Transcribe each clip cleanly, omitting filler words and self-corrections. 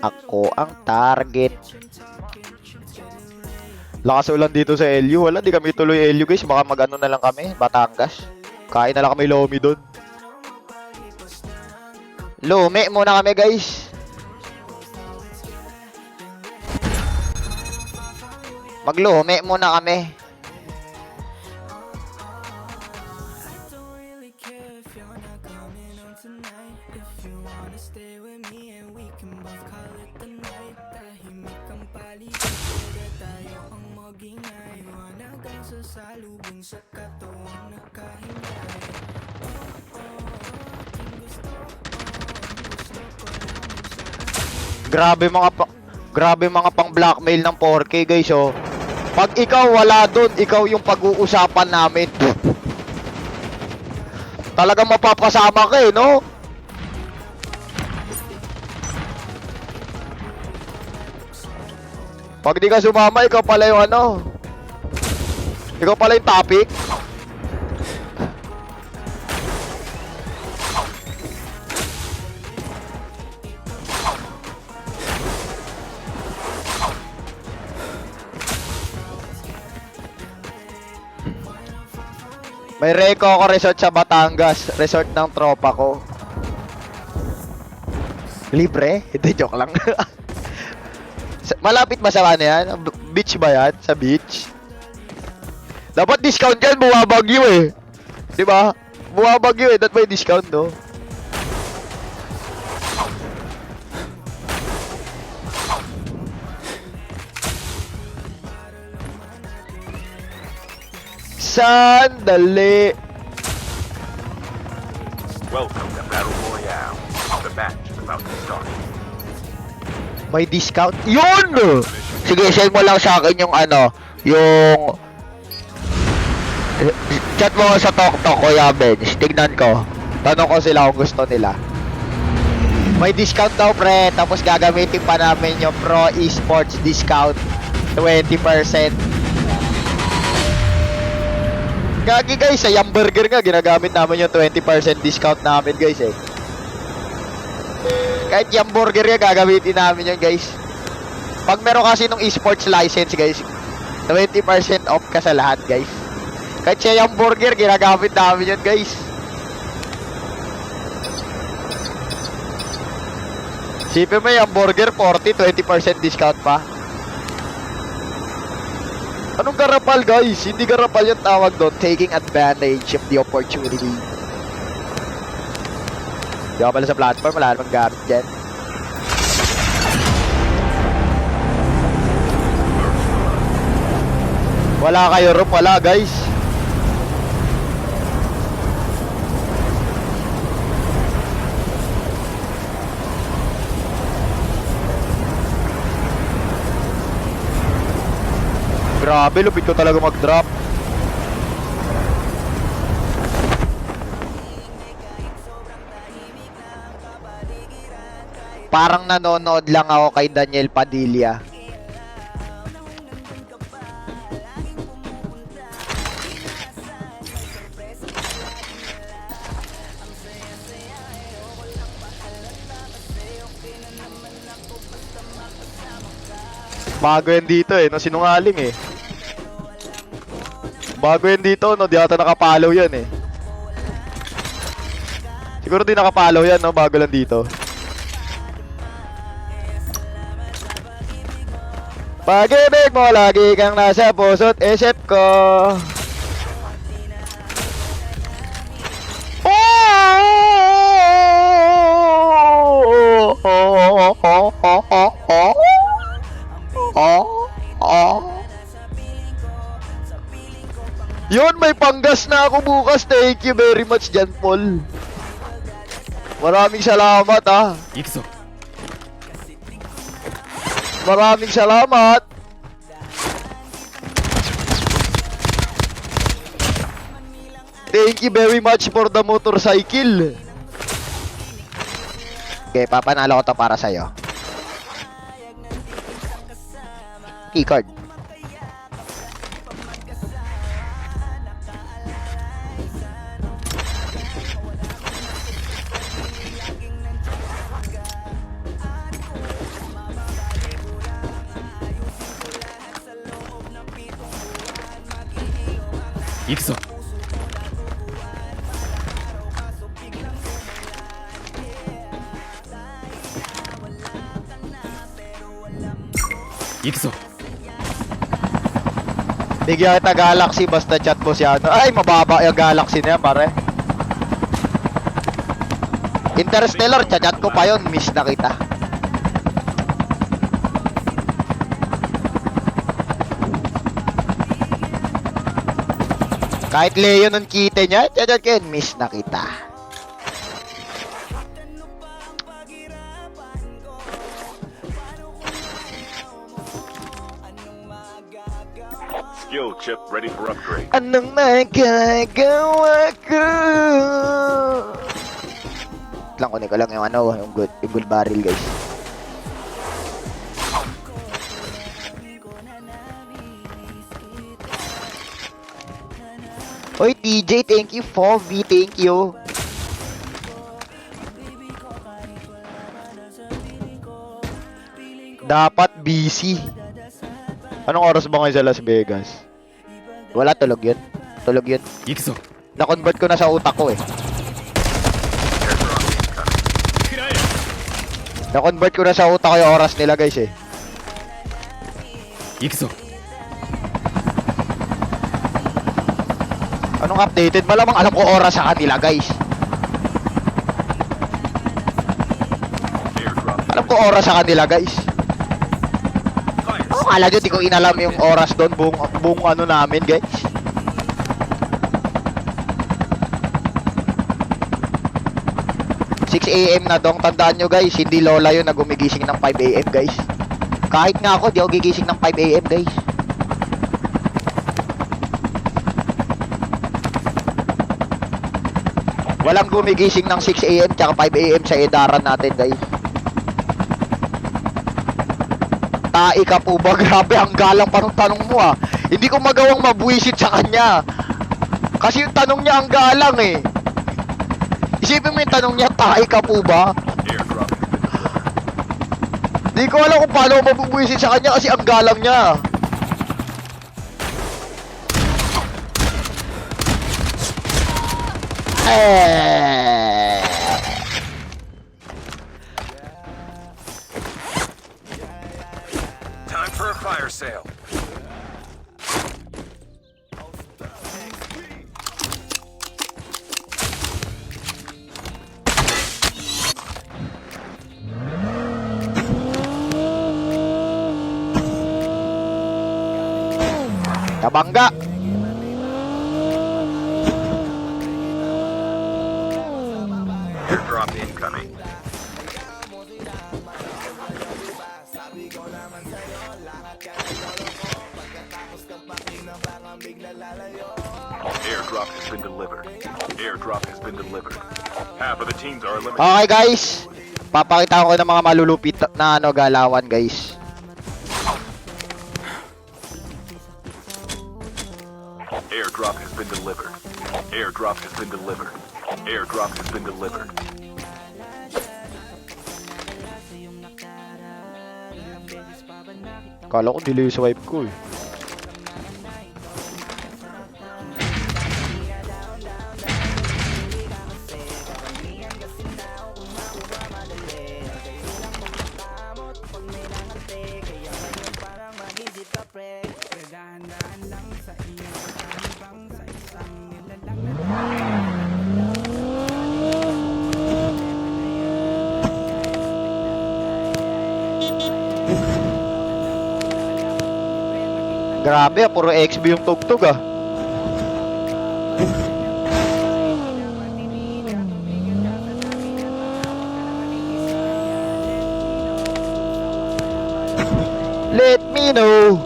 Ako ang target. Lakas ulan dito sa LU. Wala, di kami tuloy LU guys. Baka mag-ano na lang kami, Batangas. Kain na lang kami lomi doon. Lomi muna kami guys. Maglomi muna kami. Grabe mga pang blackmail ng 4K guys oh. Pag ikaw wala doon, ikaw yung pag-uusapan namin. Talagang mapapasama ka eh, no? Pag di ka sumama, ikaw pala yung ano. Ikaw pala yung topic. May reko ako resort sa Batangas. Resort ng tropa ko. Libre? Hindi, joke lang. Malapit ba sa ano yan? Beach ba yan? Sa beach? Dapat discount yan, buwabagyo eh. Diba? Buwabagyo eh, dapat may discount no? Sandali. Welcome to Battle Royale. The match is about to start. May discount? Yun! Sige, send mo lang sa akin yung ano, yung chat mo sa TokTok, Kuya Benz. Tignan ko. Tanong ko sila kung gusto nila. May discount daw, pre. Tapos gagamitin pa namin yung Pro Esports discount. 20%. Gagi guys, sa Yamburger nga, ginagamit namin yung 20% discount namin guys eh. Kahit Yamburger nga, gagamitin namin yun guys. Pag meron kasi nung esports license guys, 20% off ka sa lahat guys. Kahit sa Yamburger, ginagamit namin yun guys. Sipin mo yung Yamburger, 40, 20% discount pa. Anong garapal guys? Hindi garapal yung tawag doon. Taking advantage of the opportunity. Di ako pala sa platform. Wala namang gamit dyan. Wala kayo room. Wala guys. Grabe, lupit ko talaga mag-drop. Parang nanonood lang ako kay Daniel Padilla. Bago yan dito eh, no? Sinungaling eh. Bago yan dito, no? Di ata nakapalaw yan eh. Siguro di nakapalaw yan, no? Bago lang dito. Pag-ibig mo, lagi kang nasa puso't isip ko. Yun, may panggas na ako bukas. Thank you very much, Jan Paul. Maraming salamat, ah. Maraming salamat. Thank you very much for the motorcycle. Okay, papanalo ko to para sa'yo. Keycard. 行くぞ。 行くぞ。 Bigyan kita Galaxy basta chat mo si ano. Ay, mababa yung Galaxy na yan, pare. Interstellar, chat ko pa yon, miss na kita. Kahit Leo nun kita niya, chat ko yun, miss na kita. Skill chip ready for upgrade. Anong magagawa ko? Lang kunin ko lang yung ano, yung good barrel, guys. Oy, TJ, thank you. Fovi, thank you. Dapat busy. Anong oras ba ngayon sa Las Vegas? Wala, tulog yun. Tulog yun. 行くぞ。 Na-convert ko na sa utak ko eh. Na-convert ko na sa utak ko yung oras nila, guys eh. 行くぞ。 Anong updated? Malamang alam ko oras sa kanila, guys. Airdrop. Alam ko oras sa kanila, guys. Fire. Oh, kala nyo, di ko inalam yung oras doon, buong ano namin, guys. ...6 AM na dong, tandaan nyo, guys. Hindi lola yun na gumigising ng 5 AM, guys. Kahit nga ako, di ako gigising ng 5 AM, guys. Walang gumigising ng 6 AM tsaka 5 AM sa edaran natin, guys. Tai ka po ba? Grabe, ang galang pa ng tanong mo ah. Hindi ko magawang mabuisit sa kanya. Kasi yung tanong niya ang galang eh. Isipin mo yung tanong niya, tai ka po ba? Airdrop. Hindi ko alam kung paano ako mabubuisit sa kanya kasi ang galang niya. Time for a fire sale. Kabangga. Airdrop incoming. Airdrop has been delivered. Airdrop has been delivered. Half of the teams are eliminated. Okay guys, papakita ko ng mga malulupit na ano galawan guys. Airdrop has been delivered. Airdrop has been delivered. Airdrop has been delivered. Kala ko delay yung swipe ko eh. Grabe ah, puro XB yung tugtog ah. Let me know.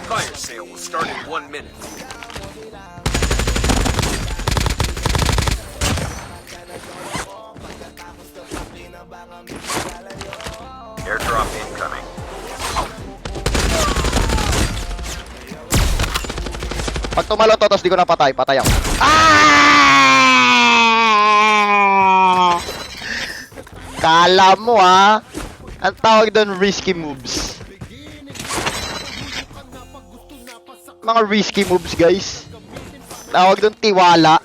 Fire sale will start in 1 minute. Airdrop incoming. Pag tumalo to, tapos di ko napatay, patay ako. Ah! Kala mo ah. Ang tawag doon, risky moves. Mga risky moves, guys. Tawag doon, tiwala.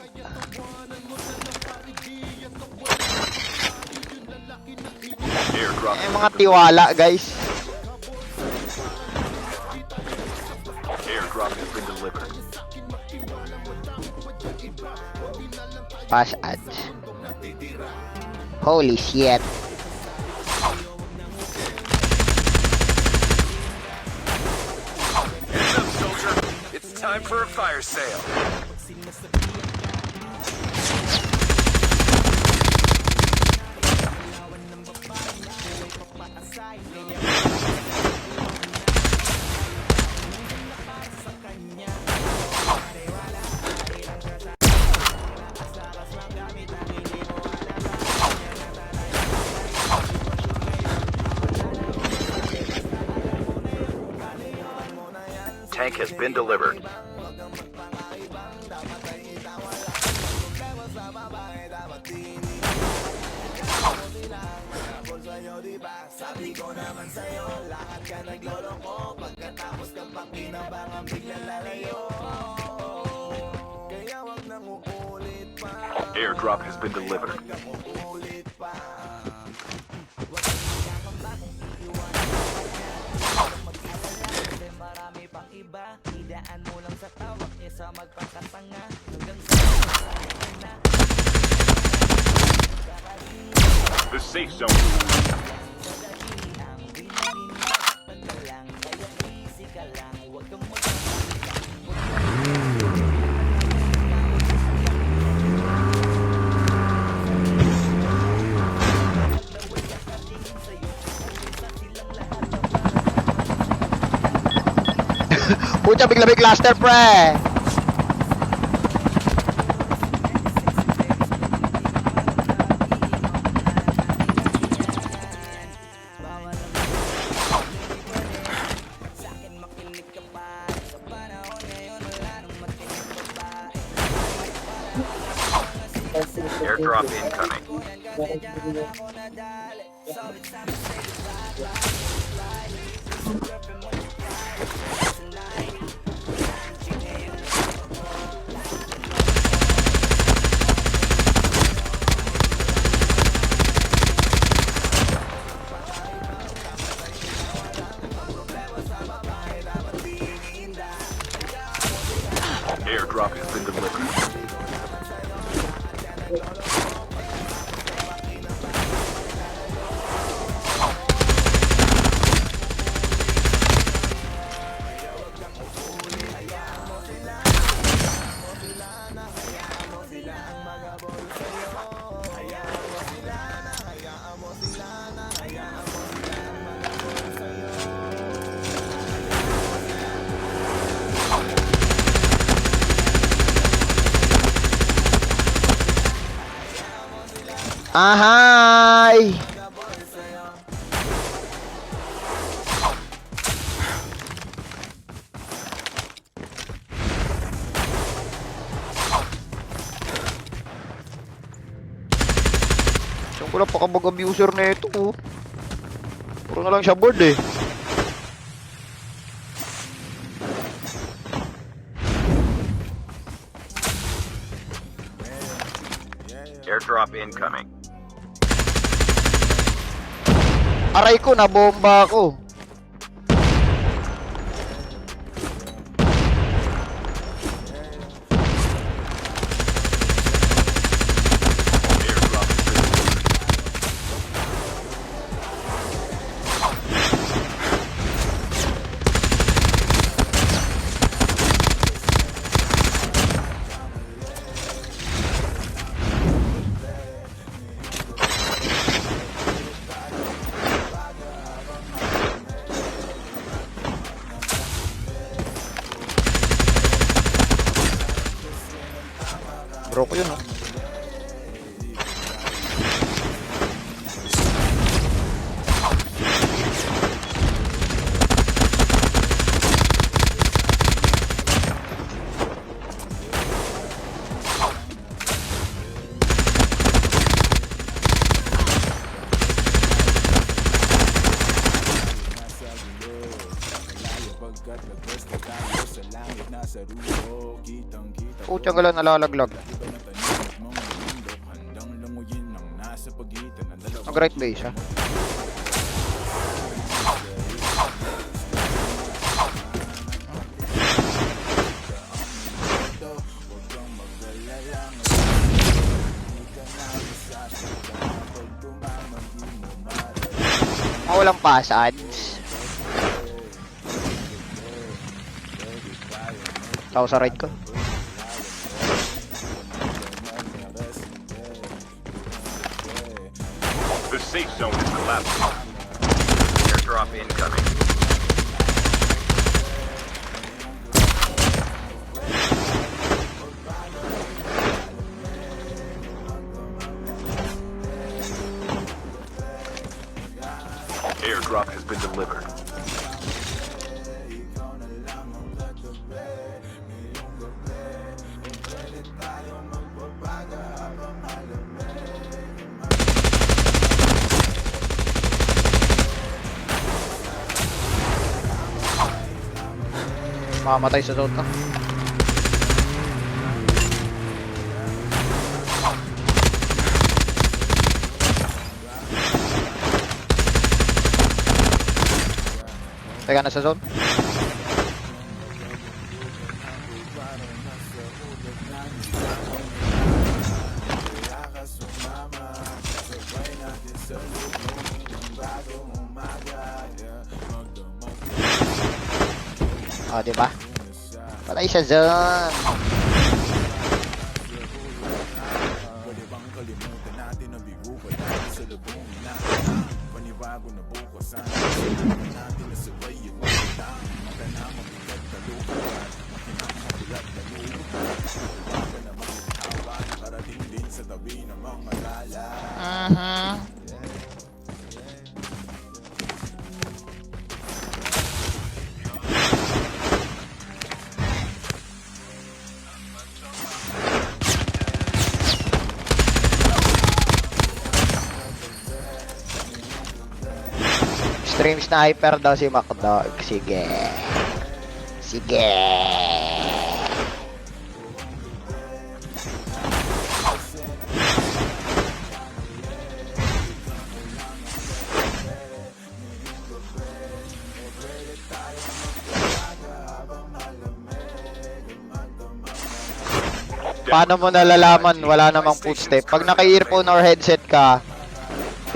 Airdrop Mga tiwala, guys. airdrop has been delivered. Pass ads. Holy shit. Heads up, soldier. It's time for a fire sale. Tank has been delivered. Airdrop has been delivered. The safe zone. Pucha, bigla may cluster, pre. Airdrop incoming. Airdrop has been delivered. Ahay! Siyang ko lang pakabag-abuser na ito, oh. Puro na lang siya board, eh. Airdrop incoming. Aray ko, nabomba ako. Airdrop has been delivered. Bro ko yun, oh. Putyang gala nalalaglag. Mag-right base ha. Walang pasads. Tao sa right ko. The safe zone is collapsing. Airdrop incoming. Airdrop has been delivered. Mamamatay sa zone to. Teka na sa zone. Oh, di ba? Patay sa zone. Stream sniper daw si Macdog. Sige. Sige. Paano mo nalalaman wala namang footstep? Pag naka-earphone or headset ka,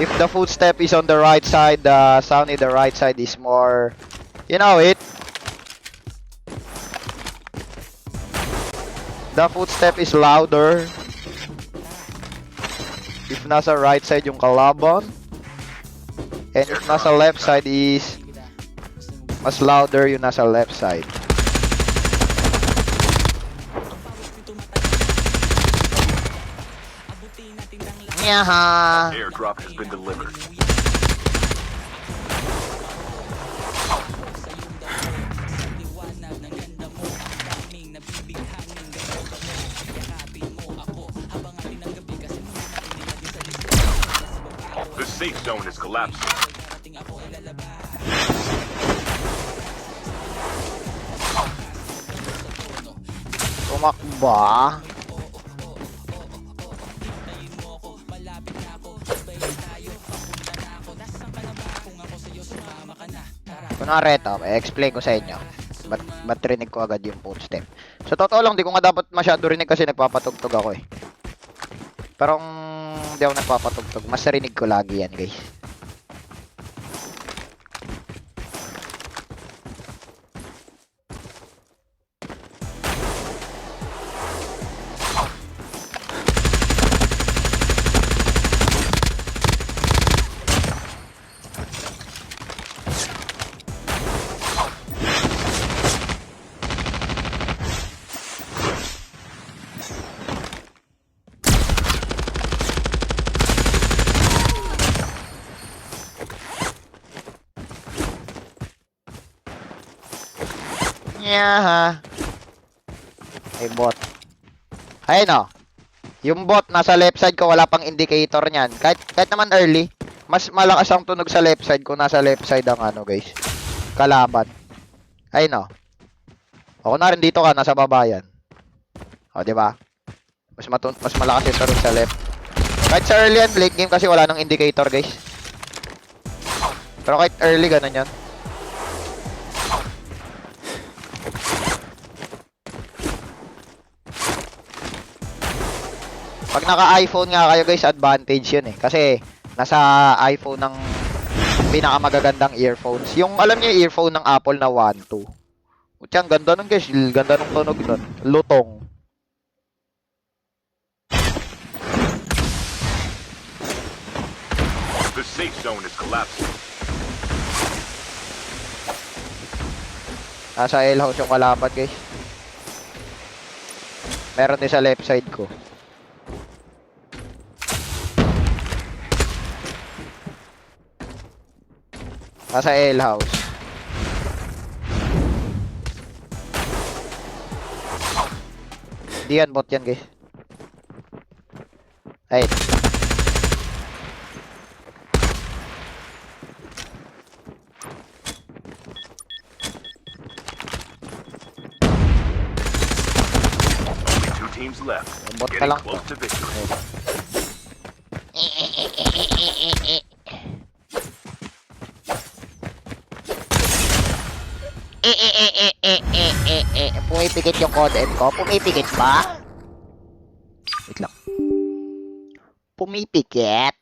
if the footstep is on the right side, the sound in the right side is more, you know it. The footstep is louder if nasa right side yung kalaban, and if nasa left side is mas louder yung nasa left side. Yaha. Airdrop has been delivered. The safe zone is collapsing. Tumakba. Kunwari ito, explain ko sa inyo. Ba't rinig ko agad yung footstep? Sa totoo lang, di ko nga dapat masyado rinig kasi nagpapatugtog ako eh. Pero kung di ako nagpapatugtog, mas rinig ko lagi yan guys. Yaha. Ay bot. Ayun o. Yung bot nasa left side ko, wala pang indicator niyan. Kahit naman early, mas malakas ang tunog sa left side kung nasa left side ang ano guys. Kalaban. Ay no. Ako na rin dito ka, nasa baba yan. O, di ba? Mas malakas yung turret sa left. Kahit sa early and late game kasi wala nang indicator, guys. Pero kahit early, ganun yan. Pag naka-iPhone nga kayo, guys, advantage yun eh. Kasi nasa iPhone ng pinakamagagandang earphones. Yung, alam niyo, yung earphone ng Apple na 1, 2. Ang ganda nun, guys. Ganda nung tunog nun. Lutong. The safe zone is collapsing. Nasa L house yung kalaban, guys. Meron din sa left side ko. Nasa L house. Di yan, bot yan, guys. Ay. Only 2 teams left. Bot ka Getting lang. close to victory. Pumipikit yung code ko. Pumipikit ba? Wait lang. Pumipikit.